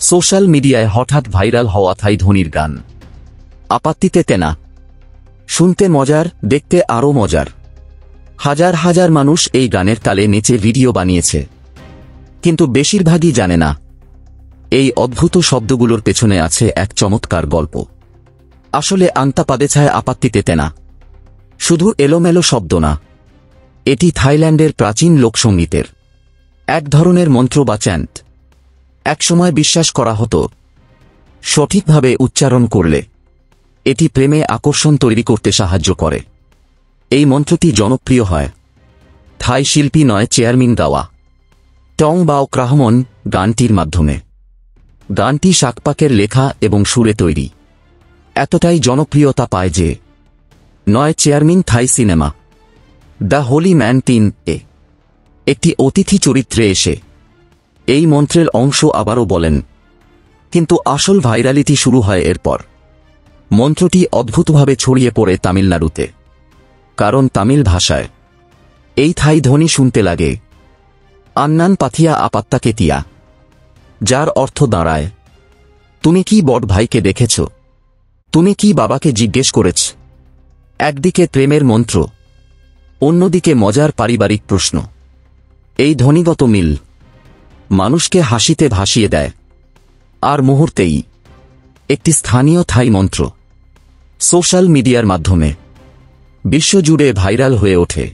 Social মিডিয়ায় হঠাৎ viral হওয়া থাই ধোনির গান। আপত্তিতে তেনা। শুনতে মজার, দেখতে আরও মজার। হাজার হাজার মানুষ এই গানের তালে নেচে ভিডিও বানিয়েছে, কিন্তু বেশিরভাগই জানে না এই অদ্ভুত শব্দগুলোর পেছনে আছে এক চমৎকার গল্প। আসলে আংতা পাদেছায় আপত্তিতে তেনা শুধু এলোমেলো শব্দ না, এটি থাইল্যান্ডের প্রাচীন লোকসঙ্গীতের এক ধরনের মন্ত্র বা চ্যান্ট। একসময় বিশ্বাস করা হতো সঠিকভাবে উচ্চারণ করলে এটি প্রেমে আকর্ষণ তৈরি করতে সাহায্য করে। এই মন্ত্রটি জনপ্রিয় হয় থাই শিল্পী নয় চেয়ারমিন গাওয়া টং বাও ক্রাহমন গানটির মাধ্যমে। গানটি শাকপাকের লেখা এবং সুরে তৈরি। এতটাই জনপ্রিয়তা পায় যে নয় চেয়ারমিন থাই সিনেমা দ্য হোলি ম্যান 3 একটি অতিথি চরিত্রে এসে এই মন্ত্রের অংশ আবারও বলেন, কিন্তু আসল ভাইরালিটি শুরু হয় এরপর। মন্ত্রটি অদ্ভুতভাবে ছড়িয়ে পড়ে তামিলনাড়ুতে, কারণ তামিল ভাষায় এই থাই ধ্বনি শুনতে লাগে আন্নান পাথিয়া আপাত্তা কেতিয়া, যার অর্থ দাঁড়ায় তুমি কি বড় ভাইকে দেখেছ, তুমি কি বাবাকে জিজ্ঞেস করেছ। একদিকে প্রেমের মন্ত্র, অন্যদিকে মজার পারিবারিক প্রশ্ন। এই ধ্বনিগত মিল মানুষকে হাসিতে ভাসিয়ে দেয়, আর মুহূর্তেই একটি স্থানীয় থাই মন্ত্র সোশ্যাল মিডিয়ার মাধ্যমে বিশ্বজুড়ে ভাইরাল হয়ে ওঠে।